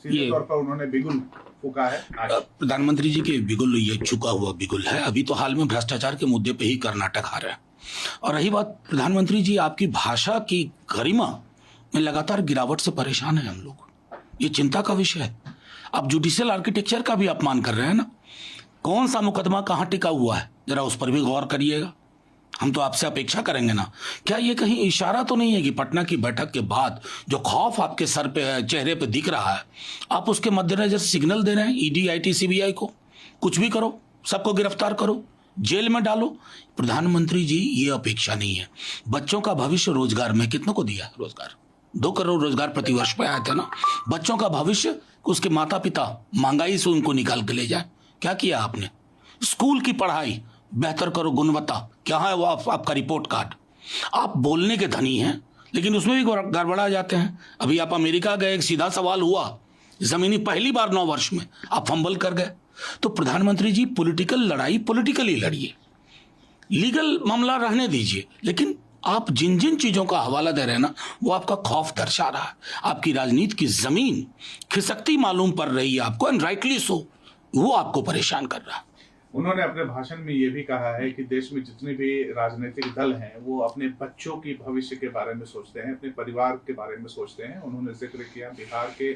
सीधे तौर पर उन्होंने बिगुल फूका है। प्रधानमंत्री जी के बिगुल, ये चुका हुआ बिगुल है। अभी तो हाल में भ्रष्टाचार के मुद्दे पे ही कर्नाटक हारा है। और रही बात प्रधानमंत्री जी, आपकी भाषा की गरिमा में लगातार गिरावट से परेशान है हम लोग। ये चिंता का विषय है। आप जुडिशियल आर्किटेक्चर का भी अपमान कर रहे हैं ना। कौन सा मुकदमा कहाँ टिका हुआ है, जरा उस पर भी गौर करिएगा। हम तो आपसे अपेक्षा करेंगे ना। क्या ये कहीं इशारा तो नहीं है कि पटना की बैठक के बाद जो खौफ आपके सर पे, चेहरे पे दिख रहा है, आप उसके मद्देनजर सिग्नल दे रहे हैं ईडी, आईटी, सीबीआई को कुछ भी करो, सबको गिरफ्तार करो, जेल में डालो। प्रधानमंत्री जी, ये अपेक्षा नहीं है। बच्चों का भविष्य रोजगार में कितनों को दिया रोजगार? 2 करोड़ रोजगार प्रतिवर्ष पे आए थे ना। बच्चों का भविष्य, उसके माता पिता महंगाई से उनको निकाल के ले जाए, क्या किया आपने? स्कूल की पढ़ाई बेहतर करो, गुणवत्ता, क्या है वो आपका रिपोर्ट कार्ड? आप बोलने के धनी हैं, लेकिन उसमें भी गड़बड़ा जाते हैं। अभी आप अमेरिका गए, एक सीधा सवाल हुआ जमीनी, पहली बार 9 वर्ष में आप फंबल कर गए। तो प्रधानमंत्री जी, पॉलिटिकल लड़ाई पॉलिटिकली लड़िए, लीगल मामला रहने दीजिए, लेकिन आप जिन जिन चीजों का हवाला दे रहे हैं ना, वो आपका खौफ दर्शा रहा है। आपकी राजनीति की जमीन खिसकती मालूम पड़ रही है आपको, एंड राइटली सो। वो आपको परेशान कर रहा है। उन्होंने अपने भाषण में ये भी कहा है कि देश में जितने भी राजनीतिक दल हैं वो अपने बच्चों की भविष्य के बारे में सोचते हैं, अपने परिवार के बारे में सोचते हैं। उन्होंने जिक्र किया बिहार के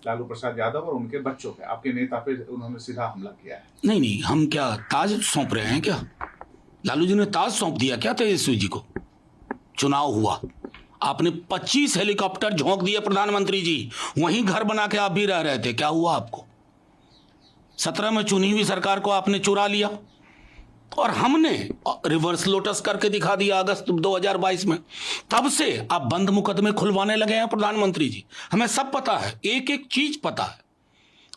लालू प्रसाद यादव और उनके बच्चों पे, आपके नेता पे उन्होंने सीधा हमला किया है। नहीं, हम क्या ताज सौंप रहे हैं क्या? लालू जी ने ताज सौंप दिया क्या तेजस्वी जी को? चुनाव हुआ, आपने 25 हेलीकॉप्टर झोंक दिए प्रधानमंत्री जी, वहीं घर बना के आप भी रह रहे थे, क्या हुआ आपको? 17 में चुनी हुई सरकार को आपने चुरा लिया और हमने रिवर्स लोटस करके दिखा दिया अगस्त 2022 में। तब से आप बंद मुकदमे खुलवाने लगे हैं प्रधानमंत्री जी। हमें सब पता है, एक एक चीज पता है।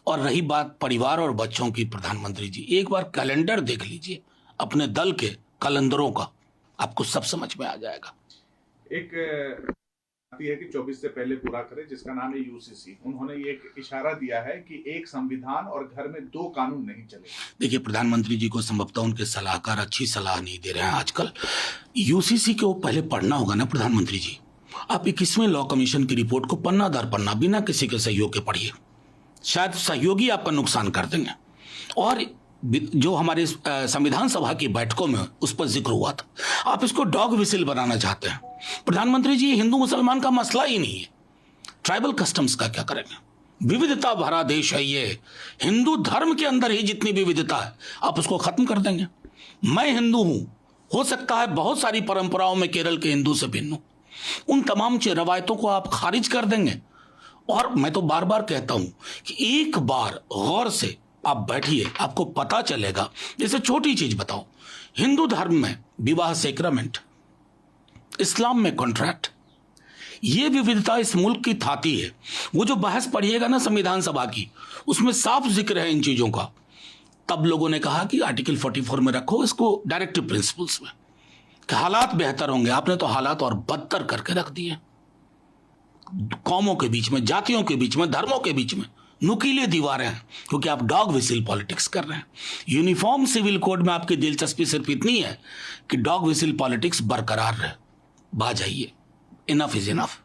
और रही बात परिवार और बच्चों की, प्रधानमंत्री जी एक बार कैलेंडर देख लीजिए अपने दल के कैलेंडरों का, आपको सब समझ में आ जाएगा। एक आती है कि 24 से पहले पूरा करें, जिसका नाम है यूसीसी। उन्होंने ये एक इशारा दिया है कि एक संविधान और घर में 2 कानून नहीं चले। देखिए, प्रधानमंत्री जी को संभवतः उनके सलाहकार अच्छी सलाह नहीं दे रहे हैं आजकल। यूसीसी को पहले पढ़ना होगा ना प्रधानमंत्री जी। आप 21वें लॉ कमीशन की रिपोर्ट को पन्ना दर पन्ना बिना किसी के सहयोग के पढ़िए, शायद सहयोगी आपका नुकसान कर देंगे। और जो हमारे संविधान सभा की बैठकों में उस पर जिक्र हुआ था, आप इसको डॉग विसिल बनाना चाहते हैं। प्रधानमंत्री जी, हिंदू मुसलमान का मसला ही नहीं है। ट्राइबल कस्टम्स का क्या करेंगे? विविधता भरा देश है ये। हिंदू धर्म के अंदर ही जितनी विविधता है, आप उसको खत्म कर देंगे। मैं हिंदू हूं, हो सकता है बहुत सारी परंपराओं में केरल के हिंदू से भिन्न हूं, उन तमाम रवायतों को आप खारिज कर देंगे। और मैं तो बार बार कहता हूं कि एक बार गौर से आप बैठिए, आपको पता चलेगा। जैसे छोटी चीज बताओ, हिंदू धर्म में विवाह सेक्रामेंट, इस्लाम में कॉन्ट्रैक्ट, ये विविधता इस मुल्क की थाती है। वो जो बहस पढ़िएगा ना संविधान सभा की, उसमें साफ जिक्र है इन चीजों का। तब लोगों ने कहा कि आर्टिकल 44 में रखो इसको, डायरेक्टिव प्रिंसिपल्स में, कि हालात बेहतर होंगे। आपने तो हालात और बदतर करके रख दिए। कौमों के बीच में, जातियों के बीच में, धर्मों के बीच में नुकीले दीवारें हैं, क्योंकि आप डॉग विसिल पॉलिटिक्स कर रहे हैं। यूनिफॉर्म सिविल कोड में आपकी दिलचस्पी सिर्फ इतनी है कि डॉग विसिल पॉलिटिक्स बरकरार रहे। बाज आइए, इनफ इज इनफ।